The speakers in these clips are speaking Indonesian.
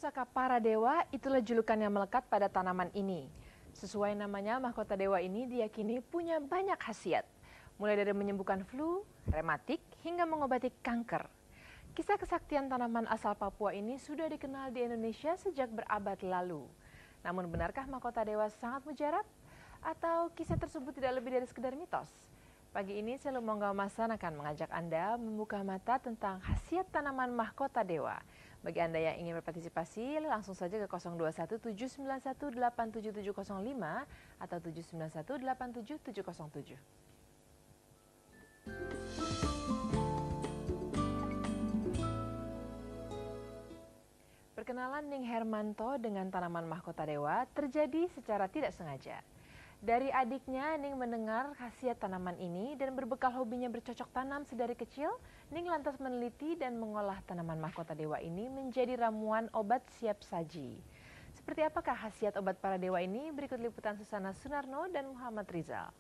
pusaka para dewa, itulah julukan yang melekat pada tanaman ini. Sesuai namanya, mahkota dewa ini diyakini punya banyak khasiat. Mulai dari menyembuhkan flu, rematik, hingga mengobati kanker. Kisah kesaktian tanaman asal Papua ini sudah dikenal di Indonesia sejak berabad lalu. Namun benarkah mahkota dewa sangat mujarab? Atau kisah tersebut tidak lebih dari sekedar mitos? Pagi ini saya Lumongga Masan akan mengajak Anda membuka mata tentang khasiat tanaman mahkota dewa. Bagi Anda yang ingin berpartisipasi, langsung saja ke 021-791-87705 atau 791-87707. Perkenalan Ning Hermanto dengan tanaman mahkota dewa terjadi secara tidak sengaja. Dari adiknya, Ning mendengar khasiat tanaman ini dan berbekal hobinya bercocok tanam sedari kecil, Ning lantas meneliti dan mengolah tanaman mahkota dewa ini menjadi ramuan obat siap saji. Seperti apakah khasiat obat para dewa ini? Berikut liputan Susana Sunarno dan Muhammad Rizal.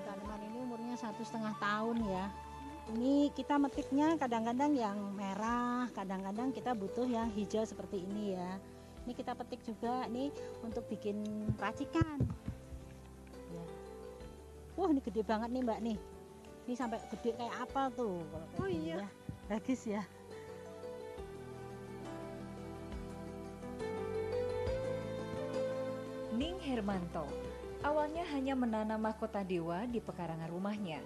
Tanaman ini umurnya 1,5 tahun ya. Ini kita metiknya kadang-kadang yang merah, kadang-kadang kita butuh yang hijau seperti ini ya. Ini kita petik juga nih untuk bikin racikan. Ya. Wah, ini gede banget nih Mbak nih. Ini sampai gede kayak apel tuh. Oh iya. Ya. Bagus ya. Ning Hermanto awalnya hanya menanam mahkota dewa di pekarangan rumahnya.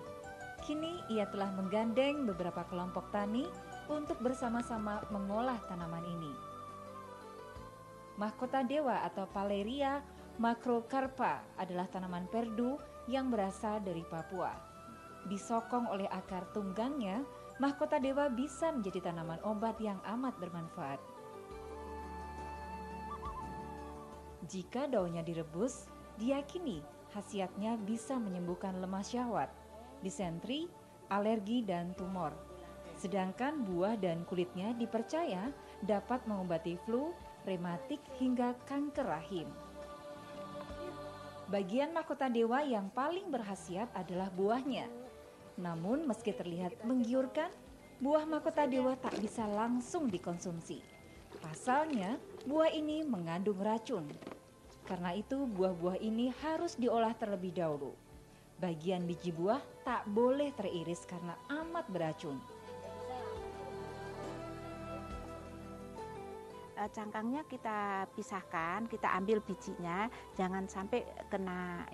Kini ia telah menggandeng beberapa kelompok tani untuk bersama-sama mengolah tanaman ini. Mahkota dewa atau Paleria macrocarpa adalah tanaman perdu yang berasal dari Papua. Disokong oleh akar tunggangnya, mahkota dewa bisa menjadi tanaman obat yang amat bermanfaat. Jika daunnya direbus, diyakini khasiatnya bisa menyembuhkan lemah syahwat, disentri, alergi, dan tumor. Sedangkan buah dan kulitnya dipercaya dapat mengobati flu, rematik, hingga kanker rahim. Bagian mahkota dewa yang paling berkhasiat adalah buahnya. Namun meski terlihat menggiurkan, buah mahkota dewa tak bisa langsung dikonsumsi. Pasalnya, buah ini mengandung racun. Karena itu, buah-buah ini harus diolah terlebih dahulu. Bagian biji buah tak boleh teriris karena amat beracun. Cangkangnya kita pisahkan, kita ambil bijinya, jangan sampai kena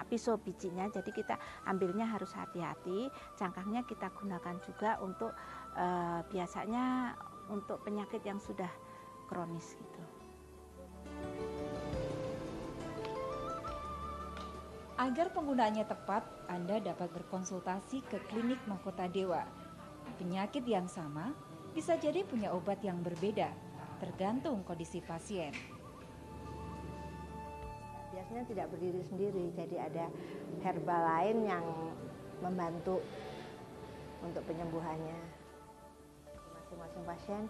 pisau bijinya. Jadi kita ambilnya harus hati-hati. Cangkangnya kita gunakan juga untuk biasanya untuk penyakit yang sudah kronis gitu. Agar penggunaannya tepat, Anda dapat berkonsultasi ke klinik mahkota dewa. Penyakit yang sama bisa jadi punya obat yang berbeda, tergantung kondisi pasien. Biasanya tidak berdiri sendiri, jadi ada herbal lain yang membantu untuk penyembuhannya. Masing-masing pasien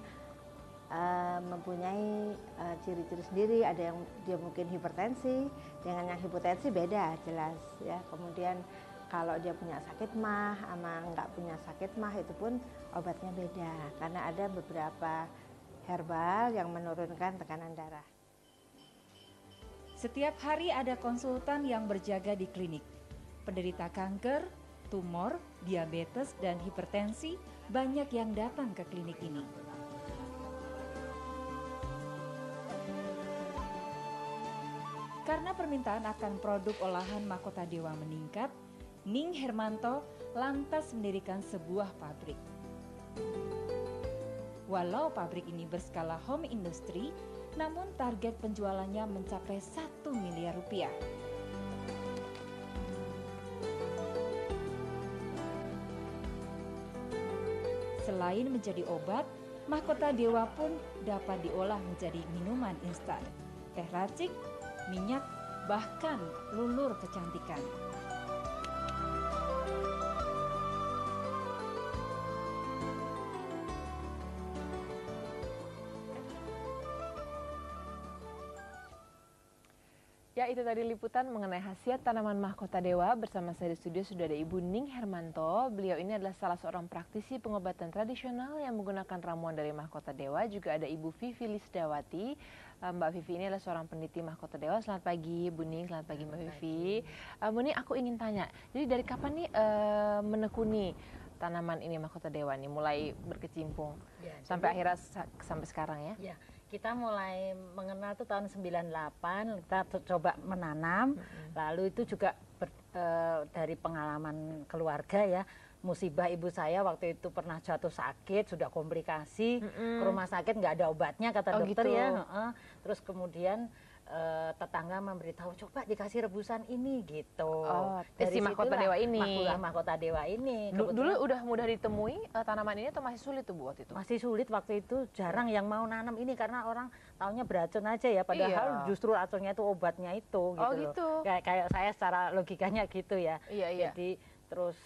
mempunyai ciri-ciri sendiri. Ada yang dia mungkin hipertensi, dengan yang hipotensi beda jelas ya. Kemudian kalau dia punya sakit mah sama nggak punya sakit mah itu pun obatnya beda, karena ada beberapa herbal yang menurunkan tekanan darah. Setiap hari ada konsultan yang berjaga di klinik. Penderita kanker, tumor, diabetes, dan hipertensi banyak yang datang ke klinik ini. Karena permintaan akan produk olahan mahkota dewa meningkat, Ning Hermanto lantas mendirikan sebuah pabrik. Walau pabrik ini berskala home industry, namun target penjualannya mencapai 1 miliar rupiah. Selain menjadi obat, mahkota dewa pun dapat diolah menjadi minuman instan, teh racik, minyak, bahkan lulur kecantikan. Ya, itu tadi liputan mengenai khasiat tanaman mahkota dewa. Bersama saya di studio sudah ada Ibu Ning Hermanto. Beliau ini adalah salah seorang praktisi pengobatan tradisional yang menggunakan ramuan dari mahkota dewa. Juga ada Ibu Vivi Lisdawati. Mbak Vivi ini adalah seorang peneliti mahkota dewa. Selamat pagi Bu Ning, selamat pagi Mbak Vivi. Bu Ning, aku ingin tanya, jadi dari kapan nih menekuni tanaman ini mahkota dewa nih, mulai berkecimpung sampai akhirnya sampai sekarang ya? Ya, kita mulai mengenal tuh tahun 98, kita coba menanam, lalu itu juga dari pengalaman keluarga ya, musibah ibu saya waktu itu pernah jatuh sakit, sudah komplikasi, ke rumah sakit nggak ada obatnya kata dokter gitu. ya, terus kemudian tetangga memberitahu coba dikasih rebusan ini gitu. Dari mahkota dewa ini. Mahkota dewa ini. Dulu udah mudah ditemui tanaman ini atau masih sulit tuh Bu waktu itu? Masih sulit waktu itu, jarang yang mau nanam ini karena orang taunya beracun aja ya, padahal justru racunnya itu obatnya itu gitu. Gitu. Kayak saya secara logikanya gitu ya. Iya. Jadi terus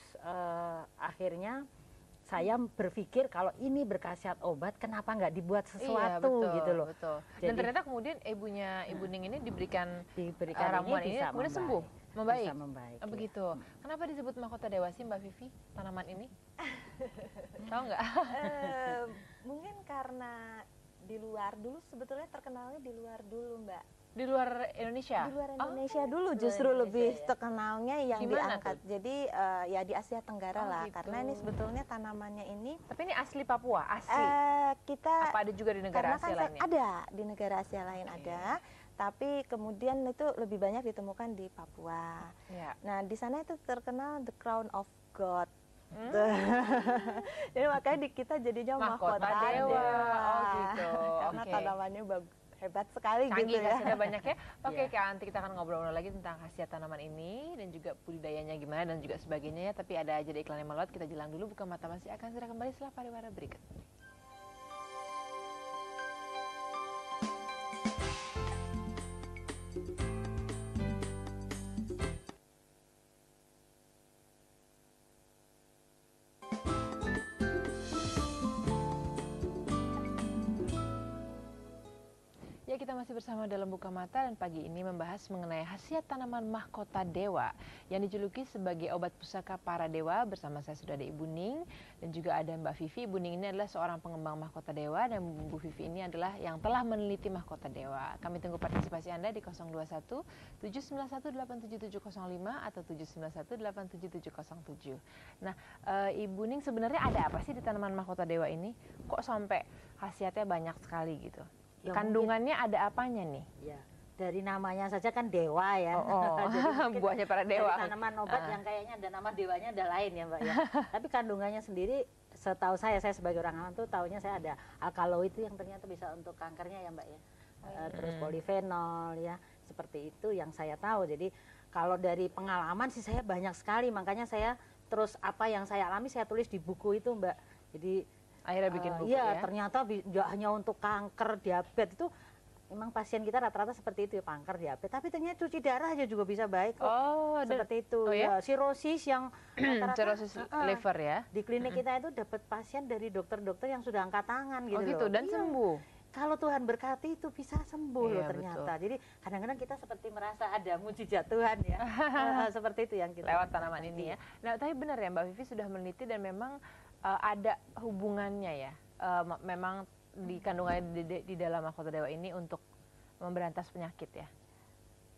akhirnya saya berpikir kalau ini berkhasiat obat, kenapa nggak dibuat sesuatu gitu loh. Betul. Dan ternyata kemudian ibunya Ibu Ning ini diberikan ramuan ini kemudian sembuh, membaik. Bisa membaik. Begitu. Kenapa disebut mahkota dewa sih Mbak Vivi tanaman ini? Tahu nggak? Mungkin karena di luar dulu, sebetulnya terkenalnya di luar dulu Mbak. Di luar Indonesia? Di luar Indonesia dulu justru lebih terkenalnya yang Gimana diangkat. tuh? Jadi ya di Asia Tenggara lah, gitu. karena ini sebetulnya tanamannya ini Tapi ini asli Papua, asli. kita Apa ada juga di negara karena kan Asia lainnya? ada di negara Asia lain ada, tapi kemudian itu lebih banyak ditemukan di Papua. Ya. Nah di sana itu terkenal the crown of God. Jadi makanya di kita jadinya mahkota dewa. Oh gitu. Karena tanamannya hebat sekali Canggih, gitu ya. sudah banyak ya. Oke, nanti kita akan ngobrol-ngobrol lagi tentang khasiat tanaman ini dan juga budidayanya gimana dan juga sebagainya ya. Tapi ada aja iklan yang melewat, kita jelang dulu. Buka Mata masih akan segera kembali setelah pariwara berikut. Ya, kita masih bersama dalam Buka Mata dan pagi ini membahas mengenai khasiat tanaman mahkota dewa yang dijuluki sebagai obat pusaka para dewa. Bersama saya sudah ada Ibu Ning dan juga ada Mbak Vivi. Ibu Ning ini adalah seorang pengembang mahkota dewa dan Bu Vivi ini adalah yang telah meneliti mahkota dewa. Kami tunggu partisipasi Anda di 021 791 87705 atau 791 87707. Nah, Ibu Ning, sebenarnya ada apa sih di tanaman mahkota dewa ini? Kok sampai khasiatnya banyak sekali gitu? Ya, kandungannya ada apanya nih? Ya, dari namanya saja kan dewa ya. Jadi buahnya para dewa. Dari tanaman obat yang kayaknya ada nama dewanya ada lain ya Mbak ya. Tapi kandungannya sendiri, setahu saya sebagai orang awam tuh taunya saya ada alkaloid itu yang ternyata bisa untuk kankernya ya Mbak ya. Terus polifenol ya, seperti itu yang saya tahu. Jadi kalau dari pengalaman sih saya banyak sekali, makanya saya terus apa yang saya alami saya tulis di buku itu Mbak. Jadi akhirnya bikin buku ya. Ternyata hanya untuk kanker, diabetes itu memang pasien kita rata-rata seperti itu ya, kanker, diabetes. Tapi ternyata cuci darah aja juga bisa baik kok. Seperti itu. Ya? Sirosis yang sirosis liver ya. Di klinik kita itu dapat pasien dari dokter-dokter yang sudah angkat tangan gitu loh. Gitu dan sembuh. Kalau Tuhan berkati itu bisa sembuh loh ternyata. Betul. Jadi kadang-kadang kita seperti merasa ada mujizat Tuhan ya. Seperti itu yang kita lewat tanaman ini ya. Nah, tapi benar ya Mbak Vivi sudah meneliti dan memang ada hubungannya ya. Memang di kandungannya di dalam mahkota dewa ini untuk memberantas penyakit ya.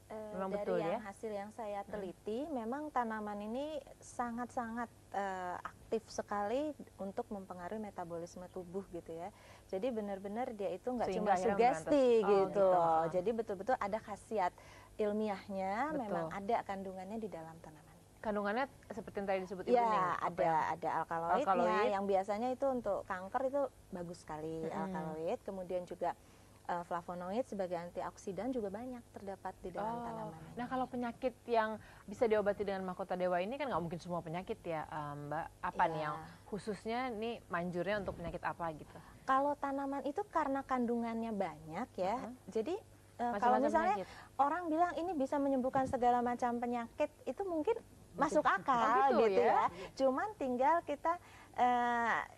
Memang dari betul yang ya. hasil yang saya teliti, memang tanaman ini sangat-sangat aktif sekali untuk mempengaruhi metabolisme tubuh gitu ya. Jadi benar-benar dia itu nggak cuma sugesti gitu loh. Jadi betul-betul ada khasiat ilmiahnya, memang ada kandungannya di dalam tanaman. Kandungannya seperti yang tadi disebut Ibu Ning. Ada alkaloidnya yang biasanya itu untuk kanker itu bagus sekali alkaloid. Kemudian juga flavonoid sebagai antioksidan juga banyak terdapat di dalam tanaman. Nah, kalau penyakit yang bisa diobati dengan mahkota dewa ini kan nggak mungkin semua penyakit ya Mbak. Apa nih yang khususnya nih manjurnya untuk penyakit apa gitu? Kalau tanaman itu karena kandungannya banyak ya, jadi kalau Macam-macam misalnya penyakit. orang bilang ini bisa menyembuhkan segala macam penyakit, itu mungkin masuk akal gitu gitu ya. ya. Cuman tinggal kita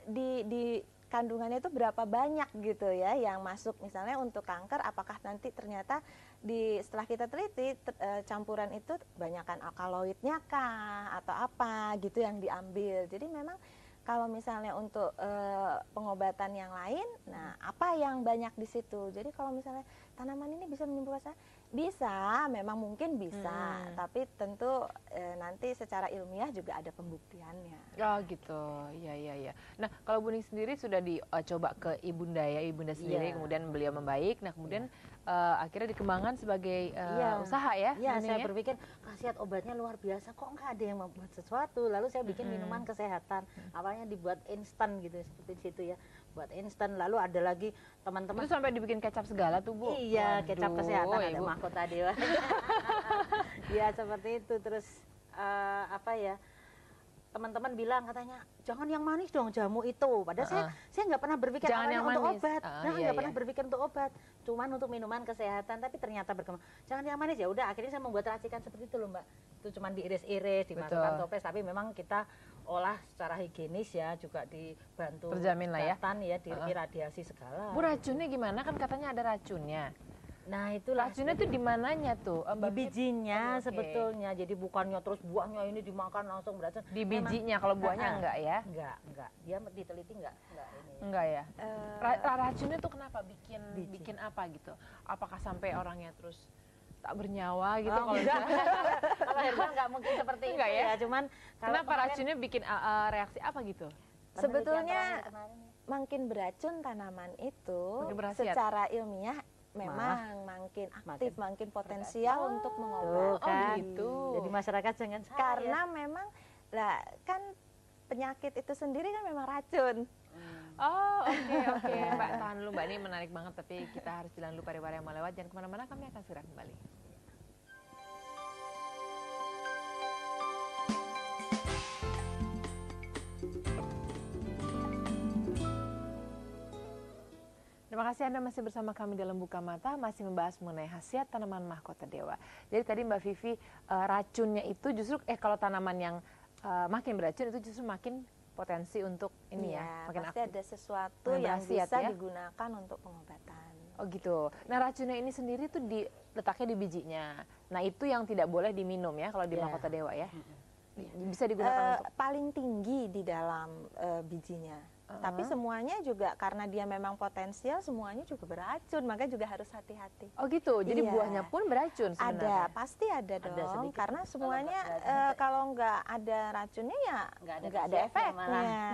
di kandungannya itu berapa banyak gitu ya yang masuk, misalnya untuk kanker apakah nanti ternyata setelah kita teliti campuran itu banyakkan alkaloidnya kah atau apa gitu yang diambil. Jadi memang kalau misalnya untuk pengobatan yang lain, nah apa yang banyak di situ. Jadi kalau misalnya tanaman ini bisa menyembuhkan saya, bisa, memang mungkin bisa, tapi tentu nanti secara ilmiah juga ada pembuktiannya. Oh gitu, iya. Nah kalau Bu Ning sendiri sudah dicoba ke ibunda sendiri, Iya. kemudian beliau membaik, nah kemudian akhirnya dikembangkan sebagai Iya. usaha ya? Iya, Bu Ning saya ya? berpikir khasiat obatnya luar biasa, kok nggak ada yang membuat sesuatu. Lalu saya bikin minuman kesehatan. Awalnya dibuat instan gitu, seperti di situ ya, buat instan. Lalu ada lagi teman-teman. Itu sampai dibikin kecap segala tuh Bu? Iya, kecap Waduh, kesehatan ada Ibu. mahkota dewa. Ya seperti itu. Terus apa ya? Teman-teman bilang katanya jangan yang manis dong jamu itu. Padahal saya nggak pernah berpikir Jangan awalnya yang untuk manis. obat. Iya, Nggak pernah iya. berpikir untuk obat. Cuman untuk minuman kesehatan. Tapi ternyata berkembang. Jangan yang manis, ya udah. Akhirnya saya membuat racikan seperti itu loh Mbak. Itu cuman diiris-iris, dimasukkan Betul. toples. Tapi memang kita olah secara higienis ya, juga dibantu Terjamin lah ya. kesehatan ya, diradiasi segala. Bu racunnya gimana? Kan katanya ada racunnya. Nah itulah. Racunnya tuh di mananya tuh? Di bijinya Oke. sebetulnya, jadi bukannya terus buahnya ini dimakan langsung beracun. Di Memang- bijinya, kalau buahnya enggak ya? Enggak. Dia diteliti enggak ini. Enggak ya? Racunnya tuh kenapa bikin Biji. apa gitu? Apakah sampai orangnya terus tak bernyawa gitu? Oh, Kalau enggak. misalnya- Kalau herbal enggak mungkin seperti Enggak itu ya? Cuman kalau kenapa kemarin racunnya bikin reaksi apa gitu? penelitian Sebetulnya terakhir kemarin ya. makin beracun tanaman itu Makin berkhasiat. secara ilmiah memang makin aktif, makin potensial untuk Tuh, mengobati. kan. gitu. Jadi masyarakat jangan salah Karena ya. memang lah kan penyakit itu sendiri kan memang racun. Oh oke Mbak, tahan dulu Mbak, ini menarik banget tapi kita harus jalan dulu pariwara yang mau lewat. Jangan kemana-mana, kami akan segera kembali. Terima kasih Anda masih bersama kami dalam Buka Mata, masih membahas mengenai khasiat tanaman mahkota dewa. Jadi tadi Mbak Vivi, racunnya itu justru, kalau tanaman yang makin beracun itu justru makin potensi untuk ini ya, makin pasti aktif. ada sesuatu Makin yang berkhasiat bisa ya. digunakan untuk pengobatan. Oh gitu. Nah racunnya ini sendiri tuh diletaknya di bijinya. Nah itu yang tidak boleh diminum ya kalau di Ya. mahkota dewa ya. Bisa digunakan untuk Paling tinggi di dalam bijinya. Tapi semuanya juga karena dia memang potensial, semuanya juga beracun, makanya juga harus hati-hati. oh gitu. Jadi Iya. buahnya pun beracun sebenarnya. Ada, pasti ada dong. sedikit. Karena semuanya nggak beracun, kalau nggak ada racunnya ya Nggak ada nggak ada khasiatnya malah. efeknya.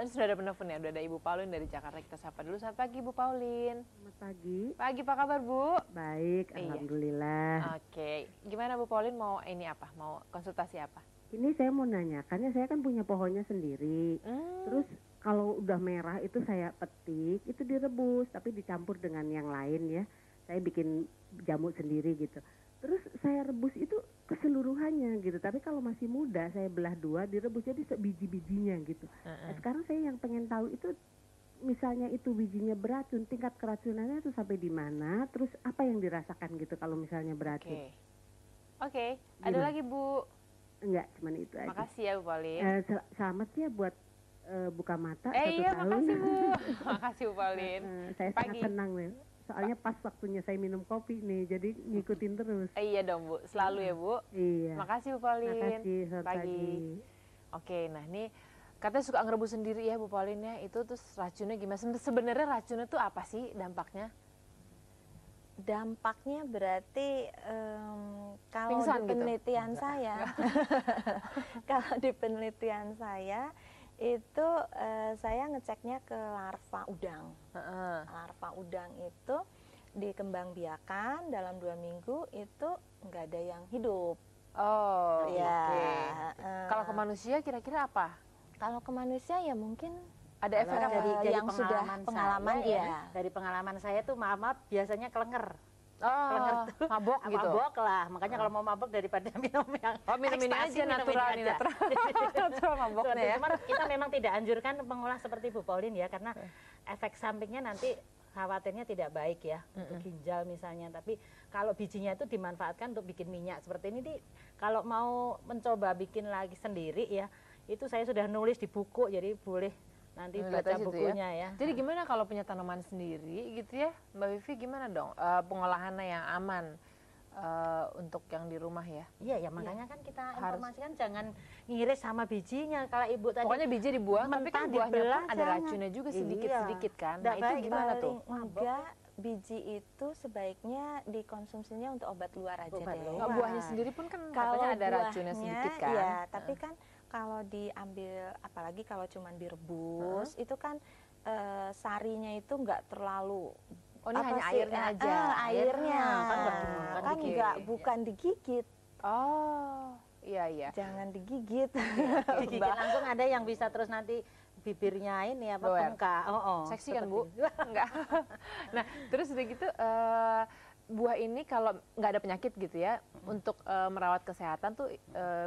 Ini sudah ada penelpon ya, udah ada Ibu Pauline dari Jakarta, kita sapa dulu. Selamat pagi Ibu Pauline. Selamat pagi, Pagi, apa kabar Bu? baik, Iya. alhamdulillah. Oke, gimana Bu Pauline mau ini apa? Mau konsultasi apa? Ini saya mau nanyakannya, saya kan punya pohonnya sendiri. Terus kalau udah merah itu saya petik, itu direbus, tapi dicampur dengan yang lain ya. Saya bikin jamu sendiri gitu. Terus saya rebus itu keseluruhannya gitu. Tapi kalau masih muda, saya belah dua, direbus jadi biji-bijinya gitu. Nah, sekarang saya yang pengen tahu itu, misalnya itu bijinya beracun, tingkat keracunannya itu sampai di mana? Terus apa yang dirasakan gitu kalau misalnya beracun? Oke. Ada Gimana? lagi Bu? Enggak, cuman itu aja. Makasih ya Bu Pauline. Selamat ya buat buka mata 1 Iya, tahun. makasih Bu. Makasih Bu Pauline. Saya Pagi. sangat senang nih. Soalnya pas waktunya saya minum kopi nih, jadi ngikutin terus. Iya dong Bu, selalu ya Bu. Iya. Makasih Bu Pauline. Makasih, selamat pagi. Oke, nah ini katanya suka ngerebus sendiri ya Bu Pauline ya. Itu terus racunnya gimana? Sebenarnya racunnya tuh apa sih dampaknya? Dampaknya berarti kalau Pingsan di gitu? penelitian saya, kalau di penelitian saya itu saya ngeceknya ke larva udang. Heeh. Larva udang itu dikembangbiakan dalam 2 minggu itu nggak ada yang hidup. Oh, Ya, oke. Kalau ke manusia kira-kira apa? kalau ke manusia ya mungkin Ada efek Kalau apa? dari- yang sudah pengalaman, saya, ya. Dari pengalaman saya tuh maaf biasanya kelenger. Oh, mabok gitu. Mabok lah. Makanya kalau mau mabok daripada minum yang Oh, minum ini ekstasi, aja minum natural ini nih, aja. natural maboknya ya. Cuman kita memang tidak anjurkan mengolah seperti Bu Pauline ya, karena efek sampingnya nanti khawatirnya tidak baik ya untuk ginjal misalnya, tapi kalau bijinya itu dimanfaatkan untuk bikin minyak seperti ini. Kalau mau mencoba bikin lagi sendiri ya, itu saya sudah nulis di buku, jadi boleh nanti baca bukunya ya. Jadi gimana kalau punya tanaman sendiri gitu ya, Mbak Vivi, gimana dong pengolahannya yang aman untuk yang di rumah ya? Iya ya, makanya kan kita informasikan jangan ngiris sama bijinya. Kalau ibu tadi pokoknya biji dibuang, tapi kan buahnya pun ada racunnya juga sedikit-sedikit kan. Nah itu gimana tuh? Enggak, biji itu sebaiknya dikonsumsinya untuk obat luar aja deh. Nggak, buahnya sendiri pun kan katanya ada racunnya sedikit kan? Iya, tapi kan kalau diambil, apalagi kalau cuma direbus, itu kan sarinya itu nggak terlalu. Oh ini hanya airnya aja? Airnya, kan nggak, bukan digigit. Oh, iya. Jangan digigit. digigit langsung, ada yang bisa terus nanti bibirnya ini apa bengkak. Seksi kan Bu? Enggak. Nah terus udah gitu buah ini kalau nggak ada penyakit gitu ya, untuk merawat kesehatan tuh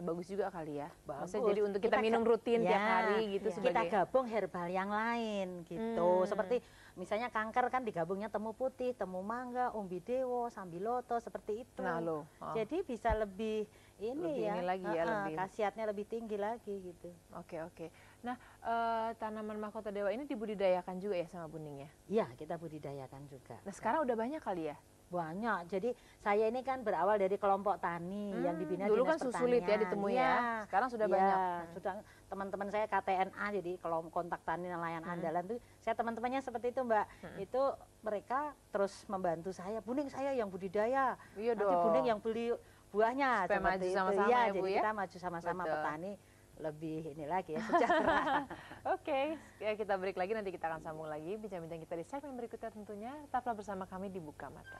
bagus juga kali ya. Maksudnya jadi untuk kita minum rutin tiap hari gitu sebagai. Kita gabung herbal yang lain gitu. Seperti misalnya kanker kan digabungnya temu putih, temu mangga, umbi dewo, sambiloto seperti itu. Nah loh. Jadi bisa lebih ini lebih khasiatnya lebih tinggi lagi gitu. Oke. Nah tanaman mahkota dewa ini dibudidayakan juga ya sama Bu Ning ya? Iya, kita budidayakan juga. Nah sekarang udah banyak kali ya? Banyak. Jadi saya ini kan berawal dari kelompok tani yang dibina dulu Dinas kan sulit ya ditemui ya. Sekarang sudah banyak. Sudah teman-teman saya KTNA, jadi kalau kontak tani nelayan andalan tuh saya teman-temannya seperti itu Mbak. Itu mereka terus membantu saya. Bu Ning, saya yang budidaya. Iya nanti Bu Ning yang beli buahnya. Supaya maju sama-sama ya Bu jadi ya. kita maju sama-sama petani lebih ini lagi ya, sejahtera. Oke, ya kita break lagi, nanti kita akan sambung lagi bincang-bincang kita di segmen berikutnya tentunya. Tetaplah bersama kami di Buka Mata.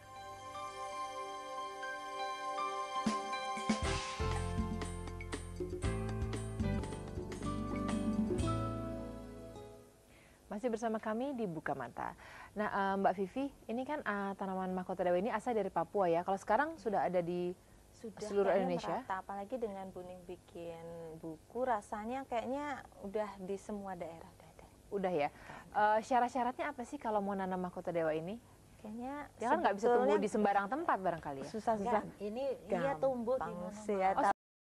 Masih bersama kami di Buka Mata. Nah Mbak Vivi, ini kan tanaman mahkota dewa ini asal dari Papua ya. Kalau sekarang sudah ada di seluruh Indonesia, merata, apalagi dengan Bu Ning bikin buku, rasanya kayaknya udah di semua daerah. Udah ya. Syarat-syaratnya apa sih kalau mau nanam mahkota dewa ini? Kayaknya Ya kan nggak bisa tumbuh di sembarang tempat barangkali ya. Susah. Ini dia tumbuh di mana? Sih ya, Oh